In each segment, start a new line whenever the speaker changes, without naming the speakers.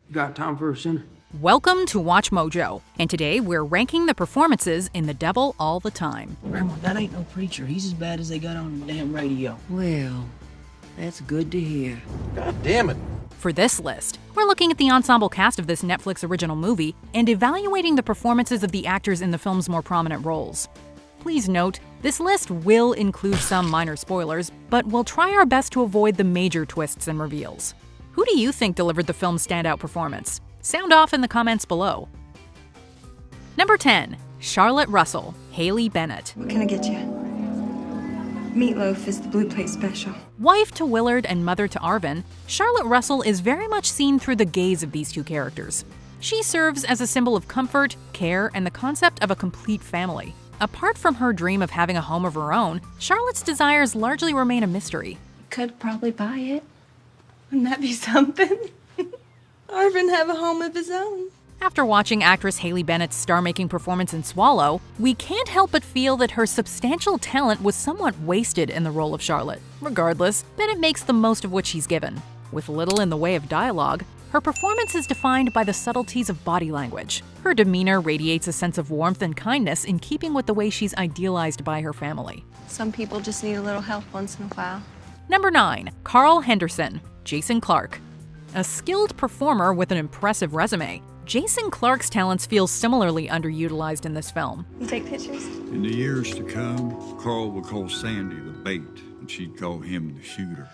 You got time for a sinner?
Welcome to Watch Mojo, and today we're ranking the performances in The Devil All the Time.
Grandma, that ain't no preacher. He's as bad as they got on the damn radio.
Well, that's good to hear.
God damn it.
For this list, we're looking at the ensemble cast of this Netflix original movie and evaluating the performances of the actors in the film's more prominent roles. Please note, this list will include some minor spoilers, but we'll try our best to avoid the major twists and reveals. Who do you think delivered the film's standout performance? Sound off in the comments below. Number 10. Charlotte Russell, Haley Bennett.
What can I get you? Meatloaf is the Blue Plate special.
Wife to Willard and mother to Arvin, Charlotte Russell is very much seen through the gaze of these two characters. She serves as a symbol of comfort, care, and the concept of a complete family. Apart from her dream of having a home of her own, Charlotte's desires largely remain a mystery.
Could probably buy it. Wouldn't that be something? Arvin have a home of his own.
After watching actress Haley Bennett's star-making performance in Swallow, we can't help but feel that her substantial talent was somewhat wasted in the role of Charlotte. Regardless, Bennett makes the most of what she's given. With little in the way of dialogue, her performance is defined by the subtleties of body language. Her demeanor radiates a sense of warmth and kindness in keeping with the way she's idealized by her family.
Some people just need a little help once in a while.
Number 9. Carl Henderson, Jason Clarke. A skilled performer with an impressive resume, Jason Clarke's talents feel similarly underutilized in this film.
You take pictures?
In the years to come, Carl would call Sandy the bait, and she'd call him the shooter.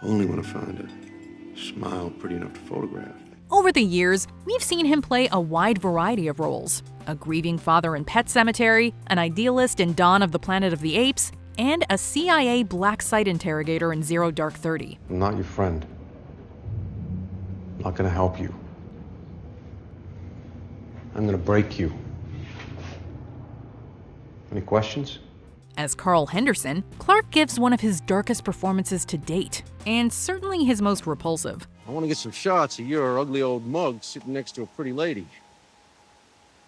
Only when I find a smile pretty enough to photograph.
Over the years, we've seen him play a wide variety of roles. A grieving father in Pet Sematary, an idealist in Dawn of the Planet of the Apes, and a CIA black site interrogator in Zero Dark 30.
I'm not your friend. I'm not gonna help you. I'm gonna break you. Any questions?
As Carl Henderson, Clarke gives one of his darkest performances to date, and certainly his most repulsive.
I want to get some shots of your ugly old mug sitting next to a pretty lady.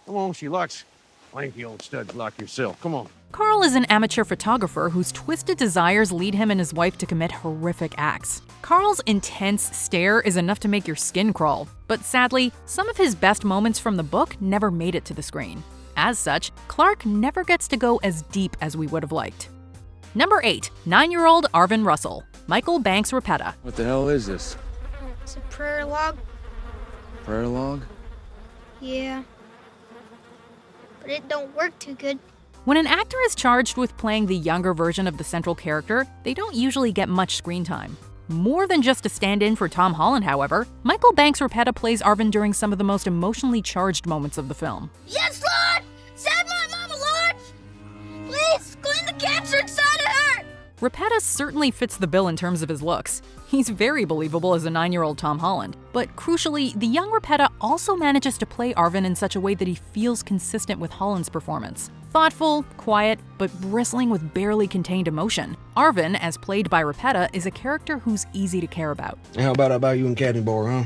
Come on, she likes lanky old studs like yourself. Come on.
Carl is an amateur photographer whose twisted desires lead him and his wife to commit horrific acts. Carl's intense stare is enough to make your skin crawl, but sadly, some of his best moments from the book never made it to the screen. As such, Clarke never gets to go as deep as we would have liked. Number 8. 9-year-old Arvin Russell, Michael Banks Repeta.
What the hell is this?
It's a prayer log.
Prayer log?
Yeah. But it don't work too good.
When an actor is charged with playing the younger version of the central character, they don't usually get much screen time. More than just a stand-in for Tom Holland, however, Michael Banks Repeta plays Arvin during some of the most emotionally charged moments of the film.
Yes, Lord! Save my mama, Lord! Please, clean the cancer inside of her!
Repeta certainly fits the bill in terms of his looks. He's very believable as a 9-year-old Tom Holland, but crucially, the young Repeta also manages to play Arvin in such a way that he feels consistent with Holland's performance. Thoughtful, quiet, but bristling with barely contained emotion, Arvin, as played by Repeta, is a character who's easy to care about.
How about I buy you a candy bar, huh?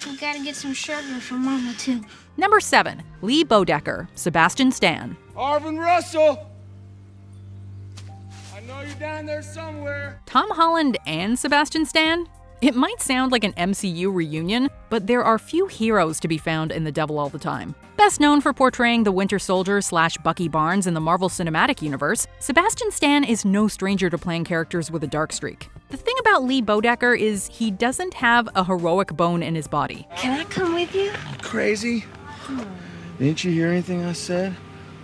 We gotta get some sugar for Mama, too.
Number 7. Lee Bodecker, Sebastian Stan.
Arvin Russell! I know you're down there somewhere.
Tom Holland and Sebastian Stan? It might sound like an MCU reunion, but there are few heroes to be found in The Devil All the Time. Best known for portraying the Winter Soldier / Bucky Barnes in the Marvel Cinematic Universe, Sebastian Stan is no stranger to playing characters with a dark streak. The thing about Lee Bodecker is he doesn't have a heroic bone in his body.
Can I come with you?
Crazy? Didn't you hear anything I said?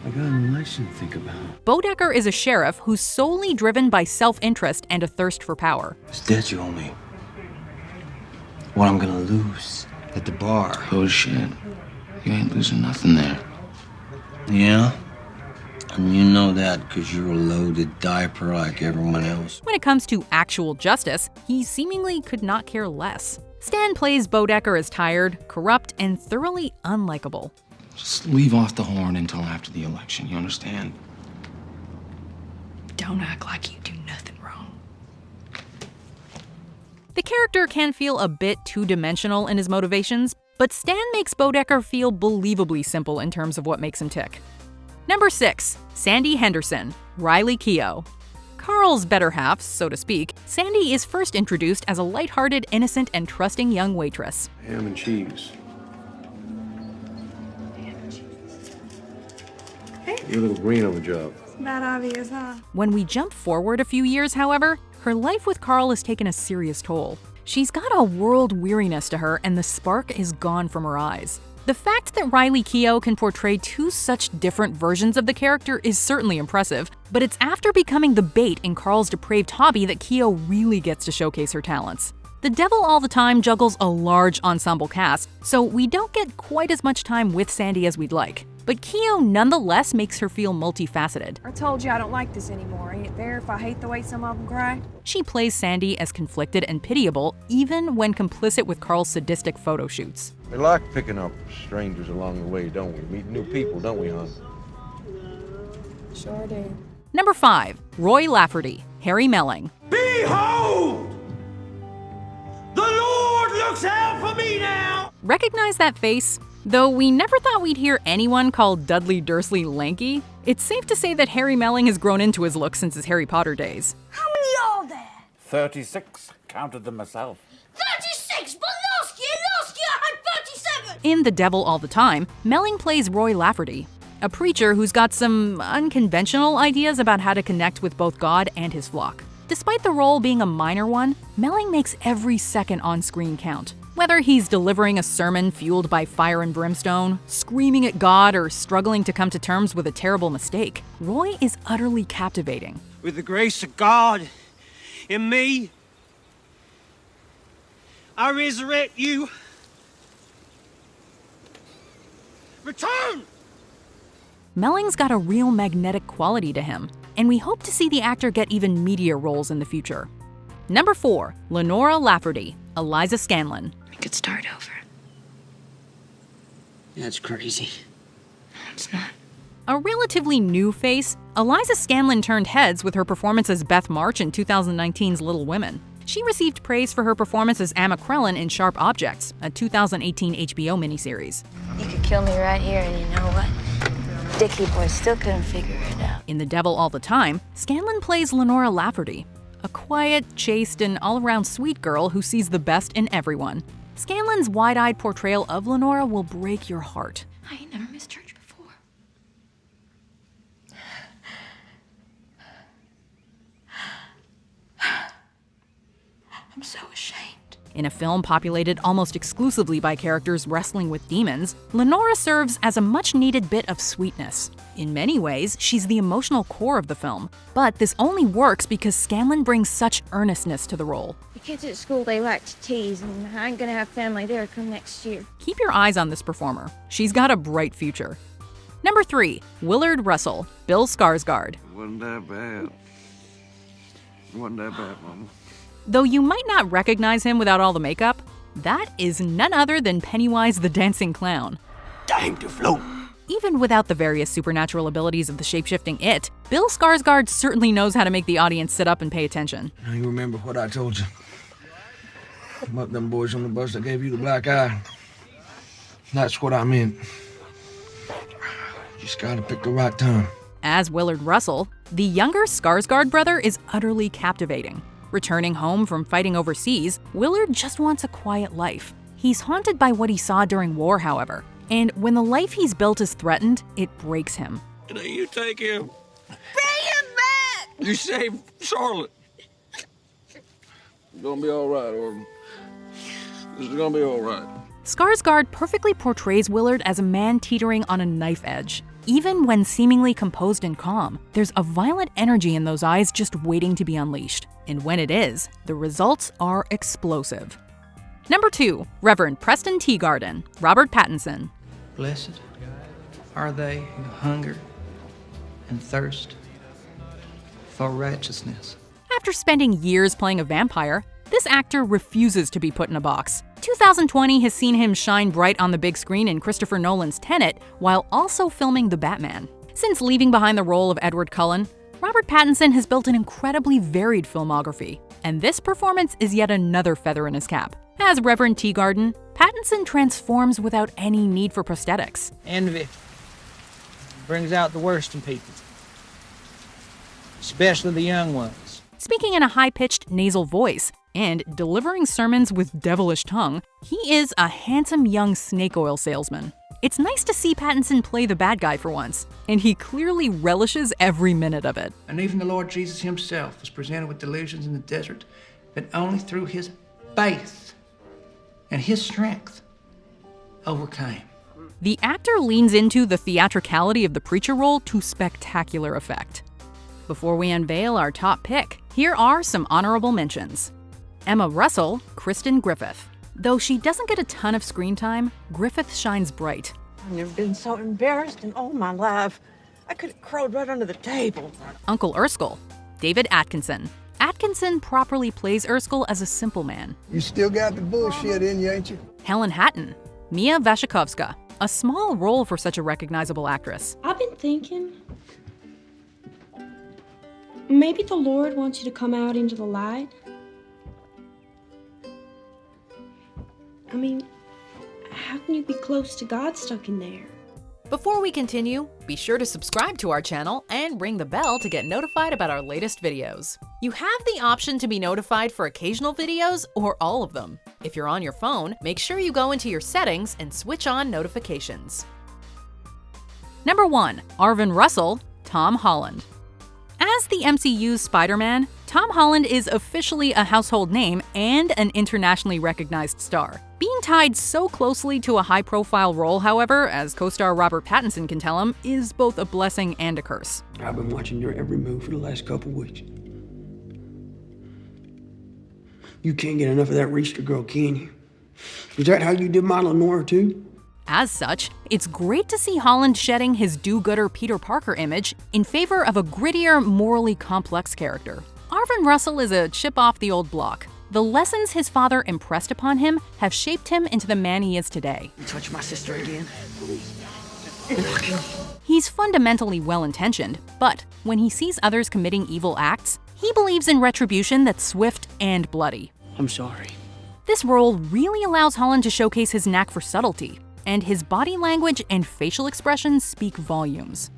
I got an election to think about.
Bodecker is a sheriff who's solely driven by self-interest and a thirst for power.
It's debt you owe me. What I'm gonna lose at the bar.
Oh shit. You ain't losing nothing there.
Yeah? And you know that because you're a loaded diaper like everyone else.
When it comes to actual justice, he seemingly could not care less. Stan plays Bodecker as tired, corrupt, and thoroughly unlikable.
Just leave off the horn until after the election, you understand?
Don't act like you do nothing wrong.
The character can feel a bit two-dimensional in his motivations, but Stan makes Bodecker feel believably simple in terms of what makes him tick. Number 6. Sandy Henderson, Riley Keough. Carl's better half, so to speak, Sandy is first introduced as a lighthearted, innocent, and trusting young waitress.
Ham and cheese. You're a little green on the job.
About obvious, huh?
When we jump forward a few years, however, her life with Carl has taken a serious toll. She's got a world weariness to her, and the spark is gone from her eyes. The fact that Riley Keough can portray two such different versions of the character is certainly impressive, but it's after becoming the bait in Carl's depraved hobby that Keough really gets to showcase her talents. The Devil All the Time juggles a large ensemble cast, so we don't get quite as much time with Sandy as we'd like. But Keough nonetheless makes her feel multifaceted.
I told you I don't like this anymore. Ain't it fair if I hate the way some of them cry?
She plays Sandy as conflicted and pitiable, even when complicit with Carl's sadistic photo shoots.
We like picking up strangers along the way, don't we? Meeting new people, don't we, hon?
Sure do.
Number 5. Roy Lafferty, Harry Melling.
Behold! The Lord looks out for me now!
Recognize that face? Though we never thought we'd hear anyone call Dudley Dursley lanky, it's safe to say that Harry Melling has grown into his look since his Harry Potter days.
How many are there?
36. Counted them myself.
36! But last year I had 37!
In The Devil All the Time, Melling plays Roy Lafferty, a preacher who's got some unconventional ideas about how to connect with both God and his flock. Despite the role being a minor one, Melling makes every second on screen count. Whether he's delivering a sermon fueled by fire and brimstone, screaming at God, or struggling to come to terms with a terrible mistake, Roy is utterly captivating.
With the grace of God in me, I resurrect you. Return!
Melling's got a real magnetic quality to him, and we hope to see the actor get even meatier roles in the future. Number 4. Lenora Laferty, Eliza Scanien.
We could start over.
That's crazy.
No, it's not.
A relatively new face, Eliza Scanien turned heads with her performance as Beth March in 2019's Little Women. She received praise for her performance as Emma Crellin in Sharp Objects, a 2018 HBO miniseries.
You could kill me right here, and you know what? Dickie boy still couldn't figure it out.
In The Devil All the Time, Scanien plays Lenora Laferty, a quiet, chaste, and all-around sweet girl who sees the best in everyone. Scanlen's wide-eyed portrayal of Lenora will break your heart.
I ain't never missed church before. I'm so ashamed.
In a film populated almost exclusively by characters wrestling with demons, Lenora serves as a much-needed bit of sweetness. In many ways, she's the emotional core of the film, but this only works because Scanien brings such earnestness to the role.
The kids at school, they like to tease, and I ain't gonna have family there come next year.
Keep your eyes on this performer. She's got a bright future. Number 3. Willard Russell, Bill Skarsgård.
Wasn't that bad. Wasn't that bad, Mama.
Though you might not recognize him without all the makeup, that is none other than Pennywise the Dancing Clown.
Time to float.
Even without the various supernatural abilities of the shape-shifting It, Bill Skarsgård certainly knows how to make the audience sit up and pay attention.
Now you remember what I told you about them boys on the bus that gave you the black eye? That's what I meant. Just gotta pick the right time.
As Willard Russell, the younger Skarsgård brother is utterly captivating. Returning home from fighting overseas, Willard just wants a quiet life. He's haunted by what he saw during war, however, and when the life he's built is threatened, it breaks him.
Now you take him.
Bring him back!
You save Charlotte.
It's gonna be all right, Arvin. This is gonna be all right.
Skarsgård perfectly portrays Willard as a man teetering on a knife edge. Even when seemingly composed and calm, there's a violent energy in those eyes just waiting to be unleashed. And when it is, the results are explosive. Number 2. Reverend Preston Teagardin, Robert Pattinson.
Blessed are they who hunger and thirst for righteousness.
After spending years playing a vampire, this actor refuses to be put in a box. 2020 has seen him shine bright on the big screen in Christopher Nolan's Tenet, while also filming The Batman. Since leaving behind the role of Edward Cullen, Robert Pattinson has built an incredibly varied filmography, and this performance is yet another feather in his cap. As Reverend Teagardin, Pattinson transforms without any need for prosthetics.
Envy brings out the worst in people. especially the young ones.
Speaking in a high-pitched nasal voice and delivering sermons with devilish tongue, he is a handsome young snake oil salesman. It's nice to see Pattinson play the bad guy for once, and he clearly relishes every minute of it.
And even the Lord Jesus himself was presented with delusions in the desert, but only through his faith and his strength overcame.
The actor leans into the theatricality of the preacher role to spectacular effect. Before we unveil our top pick, here are some honorable mentions. Emma Russell, Kristin Griffith. Though she doesn't get a ton of screen time, Griffith shines bright.
I've never been so embarrassed in all my life. I could have crawled right under the table.
Uncle Earskell, David Atkinson. Atkinson properly plays Earskell as a simple man.
You still got the bullshit in you, ain't you?
Helen Hatton, Mia Wasikowska. A small role for such a recognizable actress.
I've been thinking, maybe the Lord wants you to come out into the light. I mean, how can you be close to God stuck in there?
Before we continue, be sure to subscribe to our channel and ring the bell to get notified about our latest videos. You have the option to be notified for occasional videos or all of them. If you're on your phone, make sure you go into your settings and switch on notifications. Number 1. Arvin Russell, Tom Holland. As the MCU's Spider-Man, Tom Holland is officially a household name and an internationally recognized star. Being tied so closely to a high-profile role, however, as co-star Robert Pattinson can tell him, is both a blessing and a curse.
I've been watching your every move for the last couple weeks. You can't get enough of that Reister girl, can you? Is that how you did my Lenora, too?
As such, it's great to see Holland shedding his do-gooder Peter Parker image in favor of a grittier, morally complex character. Arvin Russell is a chip off the old block. The lessons his father impressed upon him have shaped him into the man he is today.
You touch my sister again?
He's fundamentally well-intentioned, but when he sees others committing evil acts, he believes in retribution that's swift and bloody.
I'm sorry.
This role really allows Holland to showcase his knack for subtlety, and his body language and facial expressions speak volumes.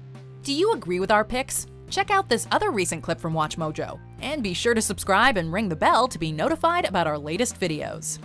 Do you agree with our picks? Check out this other recent clip from WatchMojo, and be sure to subscribe and ring the bell to be notified about our latest videos.